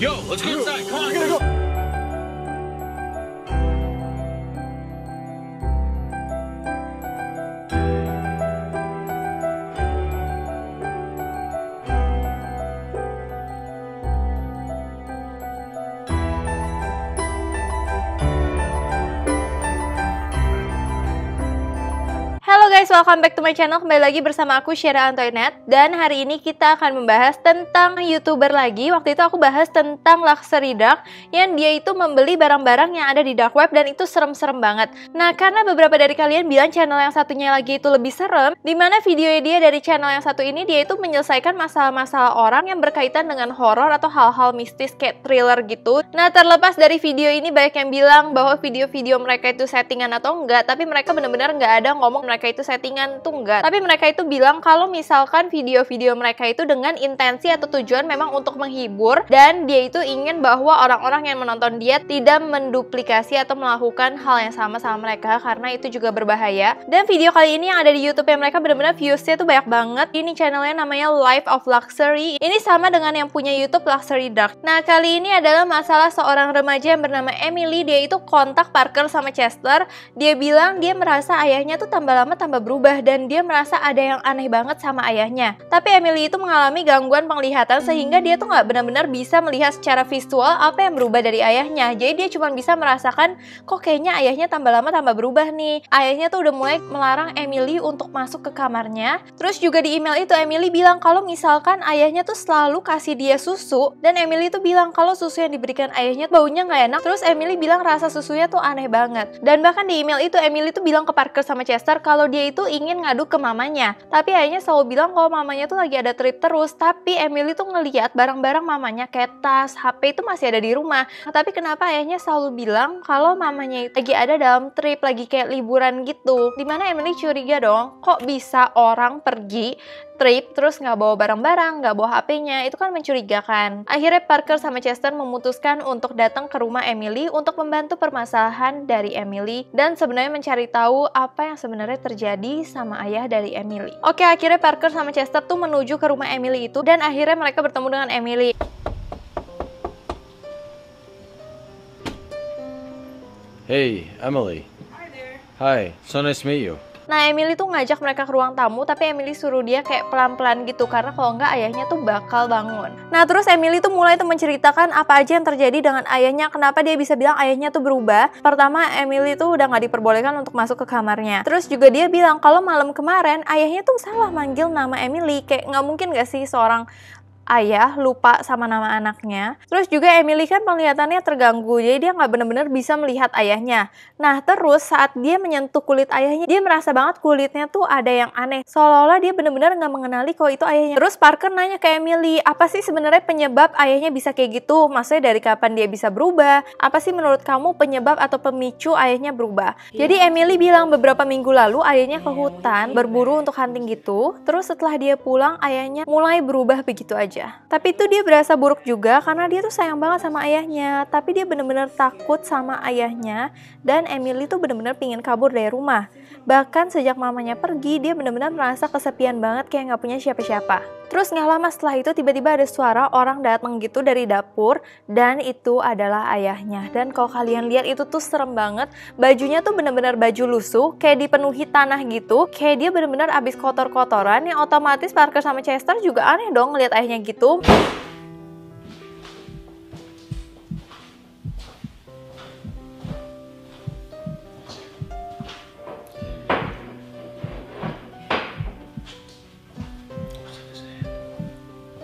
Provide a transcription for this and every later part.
Yo, let's go inside. Come on. We gotta go. Halo guys, welcome back to my channel. Kembali lagi bersama aku Syera Antoinette. Dan hari ini kita akan membahas tentang YouTuber lagi. Waktu itu aku bahas tentang Luxury Dark, yang dia itu membeli barang-barang yang ada di dark web, dan itu serem-serem banget. Nah, karena beberapa dari kalian bilang channel yang satunya lagi itu lebih serem, dimana video dia dari channel yang satu ini, dia itu menyelesaikan masalah-masalah orang yang berkaitan dengan horor atau hal-hal mistis kayak thriller gitu. Nah, terlepas dari video ini, banyak yang bilang bahwa video-video mereka itu settingan atau enggak, tapi mereka benar-benar nggak ada ngomong mereka itu settingan tuh enggak, tapi mereka itu bilang kalau misalkan video-video mereka itu dengan intensi atau tujuan memang untuk menghibur, dan dia itu ingin bahwa orang-orang yang menonton dia tidak menduplikasi atau melakukan hal yang sama sama mereka, karena itu juga berbahaya. Dan video kali ini yang ada di YouTube yang mereka benar-benar viewsnya tuh banyak banget. Ini channelnya namanya Life of Luxury. Ini sama dengan yang punya YouTube Luxury Dark. Nah, kali ini adalah masalah seorang remaja yang bernama Emily. Dia itu kontak Parker sama Chester. Dia bilang dia merasa ayahnya tuh tambah lama tambah berubah, dan dia merasa ada yang aneh banget sama ayahnya. Tapi Emily itu mengalami gangguan penglihatan sehingga dia tuh nggak benar-benar bisa melihat secara visual apa yang berubah dari ayahnya. Jadi dia cuma bisa merasakan kok kayaknya ayahnya tambah lama tambah berubah nih. Ayahnya tuh udah mulai melarang Emily untuk masuk ke kamarnya. Terus juga di email itu Emily bilang kalau misalkan ayahnya tuh selalu kasih dia susu, dan Emily tuh bilang kalau susu yang diberikan ayahnya baunya nggak enak. Terus Emily bilang rasa susunya tuh aneh banget. Dan bahkan di email itu Emily tuh bilang ke Parker sama Chester kalau dia itu ingin ngadu ke mamanya, tapi ayahnya selalu bilang kalau mamanya tuh lagi ada trip terus. Tapi Emily tuh ngeliat barang-barang mamanya kayak tas, HP itu masih ada di rumah. Tapi kenapa ayahnya selalu bilang kalau mamanya itu lagi ada dalam trip, lagi kayak liburan gitu. Dimana Emily curiga dong, kok bisa orang pergi trip terus nggak bawa barang-barang, nggak bawa HP-nya, itu kan mencurigakan. Akhirnya Parker sama Chester memutuskan untuk datang ke rumah Emily untuk membantu permasalahan dari Emily, dan sebenarnya mencari tahu apa yang sebenarnya terjadi sama ayah dari Emily. Oke, akhirnya Parker sama Chester tuh menuju ke rumah Emily itu, dan akhirnya mereka bertemu dengan Emily. Hey, Emily. Hi there. Hi, so nice to meet you. Nah, Emily tuh ngajak mereka ke ruang tamu, tapi Emily suruh dia kayak pelan-pelan gitu, karena kalau nggak ayahnya tuh bakal bangun. Nah, terus Emily tuh mulai tuh menceritakan apa aja yang terjadi dengan ayahnya, kenapa dia bisa bilang ayahnya tuh berubah. Pertama, Emily tuh udah nggak diperbolehkan untuk masuk ke kamarnya. Terus juga dia bilang kalau malam kemarin ayahnya tuh salah manggil nama Emily, kayak nggak mungkin gak sih seorang ayah lupa sama nama anaknya. Terus juga Emily kan penglihatannya terganggu, jadi dia nggak bener-bener bisa melihat ayahnya. Nah, terus saat dia menyentuh kulit ayahnya, dia merasa banget kulitnya tuh ada yang aneh, seolah-olah dia bener-bener nggak mengenali kalau itu ayahnya. Terus Parker nanya ke Emily, apa sih sebenarnya penyebab ayahnya bisa kayak gitu? Maksudnya dari kapan dia bisa berubah? Apa sih menurut kamu penyebab atau pemicu ayahnya berubah? Jadi Emily bilang beberapa minggu lalu ayahnya ke hutan berburu untuk hunting gitu. Terus setelah dia pulang, ayahnya mulai berubah begitu aja. Tapi itu dia berasa buruk juga karena dia tuh sayang banget sama ayahnya, tapi dia bener-bener takut sama ayahnya, dan Emily tuh bener-bener pingin kabur dari rumah. Bahkan sejak mamanya pergi, dia bener-bener merasa kesepian banget, kayak nggak punya siapa-siapa. Terus nggak lama setelah itu tiba-tiba ada suara orang datang gitu dari dapur, dan itu adalah ayahnya. Dan kalau kalian lihat itu tuh serem banget, bajunya tuh bener-bener baju lusuh, kayak dipenuhi tanah gitu, kayak dia bener-bener abis kotor-kotoran, yang otomatis Parker sama Chester juga aneh dong ngeliat ayahnya gitu.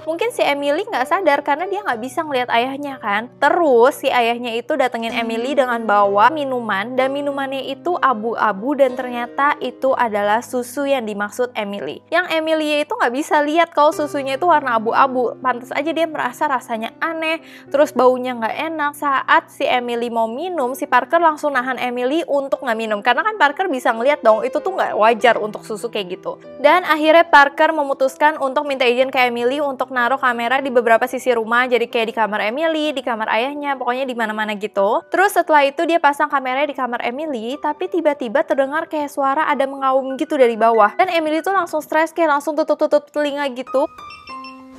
Mungkin si Emily nggak sadar karena dia nggak bisa ngelihat ayahnya kan. Terus si ayahnya itu datengin Emily dengan bawa minuman, dan minumannya itu abu-abu, dan ternyata itu adalah susu yang dimaksud Emily. Yang Emily itu nggak bisa lihat kalau susunya itu warna abu-abu. Pantas aja dia merasa rasanya aneh, terus baunya nggak enak. Saat si Emily mau minum, si Parker langsung nahan Emily untuk nggak minum, karena kan Parker bisa ngeliat dong itu tuh nggak wajar untuk susu kayak gitu. Dan akhirnya Parker memutuskan untuk minta izin ke Emily untuk naruh kamera di beberapa sisi rumah, jadi kayak di kamar Emily, di kamar ayahnya, pokoknya di mana-mana gitu. Terus setelah itu dia pasang kameranya di kamar Emily, tapi tiba-tiba terdengar kayak suara ada mengaum gitu dari bawah. Dan Emily tuh langsung stres, kayak langsung tutup telinga gitu.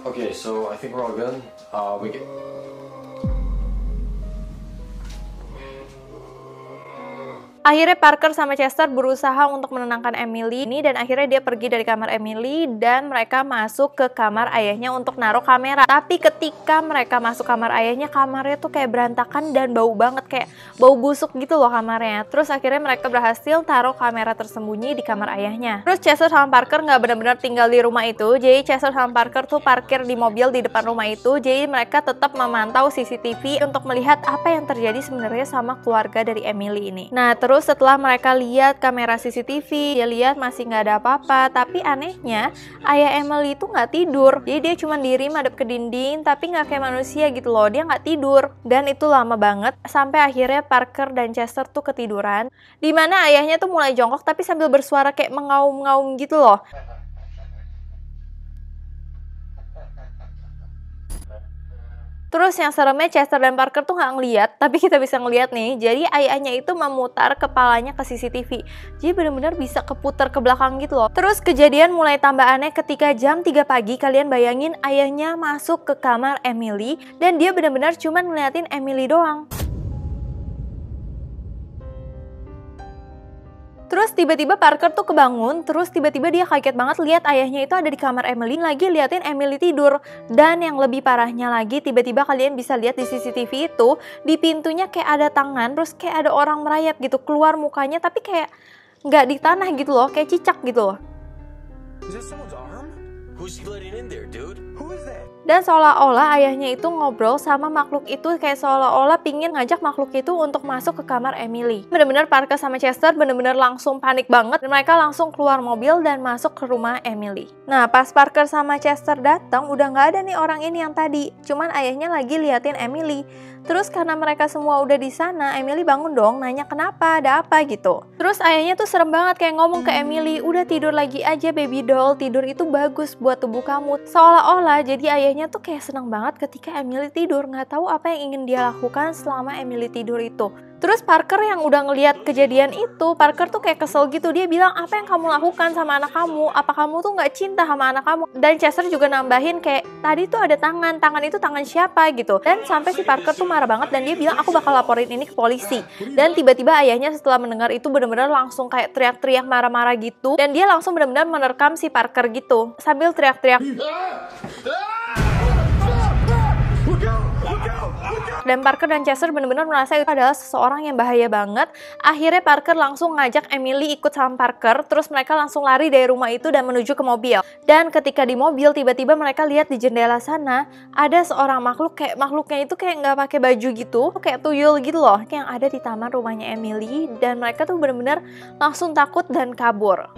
Okay, so I think we're all good. Akhirnya Parker sama Chester berusaha untuk menenangkan Emily ini dan akhirnya dia pergi dari kamar Emily dan mereka masuk ke kamar ayahnya untuk naruh kamera. Tapi ketika mereka masuk kamar ayahnya, kamarnya tuh kayak berantakan dan bau banget, kayak bau busuk gitu loh kamarnya. Terus akhirnya mereka berhasil taruh kamera tersembunyi di kamar ayahnya. Terus Chester sama Parker nggak benar-benar tinggal di rumah itu. Jadi Chester sama Parker tuh parkir di mobil di depan rumah itu. Jadi mereka tetap memantau CCTV untuk melihat apa yang terjadi sebenarnya sama keluarga dari Emily ini. Nah, terus setelah mereka lihat kamera CCTV, dia lihat masih nggak ada apa-apa. Tapi anehnya, ayah Emily itu nggak tidur. Jadi dia cuma diri madep ke dinding, tapi nggak kayak manusia gitu loh. Dia nggak tidur. Dan itu lama banget, sampai akhirnya Parker dan Chester tuh ketiduran. Dimana ayahnya tuh mulai jongkok, tapi sambil bersuara kayak mengaum-ngaum gitu loh. Terus yang seremnya Chester dan Parker tuh nggak ngeliat, tapi kita bisa ngeliat nih. Jadi ayahnya itu memutar kepalanya ke CCTV. Jadi bener-bener bisa keputar ke belakang gitu loh. Terus kejadian mulai tambah aneh ketika jam 3 pagi. Kalian bayangin ayahnya masuk ke kamar Emily dan dia bener-bener cuman ngeliatin Emily doang. Terus tiba-tiba Parker tuh kebangun, terus tiba-tiba dia kaget banget lihat ayahnya itu ada di kamar Emily lagi liatin Emily tidur. Dan yang lebih parahnya lagi, tiba-tiba kalian bisa lihat di CCTV itu, di pintunya kayak ada tangan, terus kayak ada orang merayap gitu, keluar mukanya tapi kayak nggak di tanah gitu loh, kayak cicak gitu loh. Dan seolah-olah ayahnya itu ngobrol sama makhluk itu, kayak seolah-olah pingin ngajak makhluk itu untuk masuk ke kamar Emily. Bener-bener Parker sama Chester bener-bener langsung panik banget. Dan mereka langsung keluar mobil dan masuk ke rumah Emily. Nah, pas Parker sama Chester datang, udah nggak ada nih orang ini yang tadi. Cuman ayahnya lagi liatin Emily. Terus karena mereka semua udah di sana, Emily bangun dong, nanya kenapa, ada apa gitu. Terus ayahnya tuh serem banget kayak ngomong ke Emily, udah tidur lagi aja baby doll, tidur itu bagus buat tubuh kamu. Seolah-olah jadi ayahnya tuh kayak seneng banget ketika Emily tidur, nggak tahu apa yang ingin dia lakukan selama Emily tidur itu. Terus Parker yang udah ngeliat kejadian itu, Parker tuh kayak kesel gitu. Dia bilang, apa yang kamu lakukan sama anak kamu? Apa kamu tuh nggak cinta sama anak kamu? Dan Chester juga nambahin kayak, tadi tuh ada tangan itu tangan siapa gitu. Dan sampai si Parker tuh marah banget dan dia bilang, aku bakal laporin ini ke polisi. Dan tiba-tiba ayahnya setelah mendengar itu benar-benar langsung kayak teriak-teriak marah-marah gitu. Dan dia langsung benar-benar menerkam si Parker gitu. Sambil teriak-teriak. Dan Parker dan Chester benar-benar merasa itu adalah seseorang yang bahaya banget. Akhirnya Parker langsung ngajak Emily ikut sama Parker. Terus mereka langsung lari dari rumah itu dan menuju ke mobil. Dan ketika di mobil, tiba-tiba mereka lihat di jendela sana ada seorang makhluk, kayak makhluknya itu kayak nggak pakai baju gitu, kayak tuyul gitu loh, yang ada di taman rumahnya Emily. Dan mereka tuh benar-benar langsung takut dan kabur.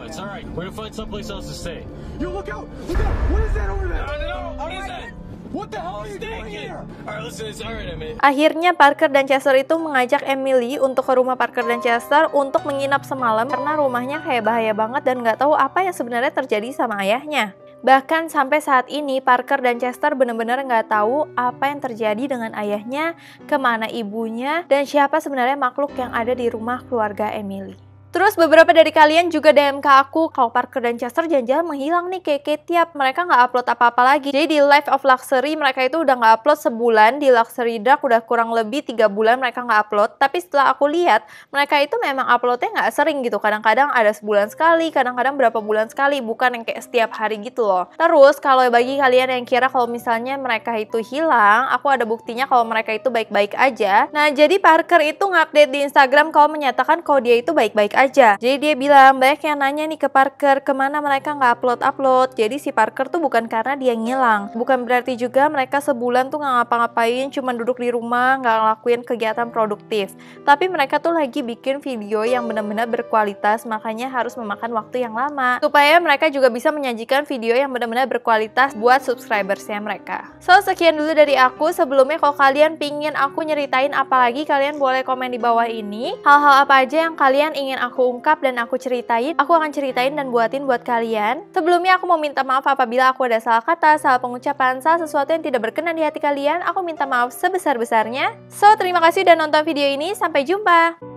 Akhirnya Parker dan Chester itu mengajak Emily untuk ke rumah Parker dan Chester untuk menginap semalam karena rumahnya kayak bahaya banget dan nggak tahu apa yang sebenarnya terjadi sama ayahnya. Bahkan sampai saat ini Parker dan Chester benar-benar nggak tahu apa yang terjadi dengan ayahnya, kemana ibunya, dan siapa sebenarnya makhluk yang ada di rumah keluarga Emily. Terus beberapa dari kalian juga DM ke aku kalau Parker dan Chester jangan-jangan menghilang nih kayak tiap mereka nggak upload apa-apa lagi. Jadi di Life of Luxury mereka itu udah nggak upload sebulan, di Luxury Dark udah kurang lebih 3 bulan mereka nggak upload. Tapi setelah aku lihat mereka itu memang uploadnya nggak sering gitu. Kadang-kadang ada sebulan sekali, kadang-kadang berapa bulan sekali, bukan yang kayak setiap hari gitu loh. Terus kalau bagi kalian yang kira kalau misalnya mereka itu hilang, aku ada buktinya kalau mereka itu baik-baik aja. Nah jadi Parker itu ngupdate di Instagram kalau menyatakan kalau dia itu baik-baik aja. Jadi dia bilang, banyak yang nanya nih ke Parker kemana mereka nggak upload. Jadi si Parker tuh bukan karena dia ngilang, bukan berarti juga mereka sebulan tuh nggak ngapa-ngapain, cuma duduk di rumah nggak ngelakuin kegiatan produktif. Tapi mereka tuh lagi bikin video yang benar-benar berkualitas, makanya harus memakan waktu yang lama supaya mereka juga bisa menyajikan video yang benar-benar berkualitas buat subscribersnya mereka. So sekian dulu dari aku. Sebelumnya kalau kalian pingin aku nyeritain apa lagi, kalian boleh komen di bawah ini. Hal-hal apa aja yang kalian ingin aku ungkap dan aku ceritain, aku akan ceritain dan buatin buat kalian. Sebelumnya aku mau minta maaf apabila aku ada salah kata, salah pengucapan, salah sesuatu yang tidak berkenan di hati kalian. Aku minta maaf sebesar-besarnya. So terima kasih udah nonton video ini, sampai jumpa.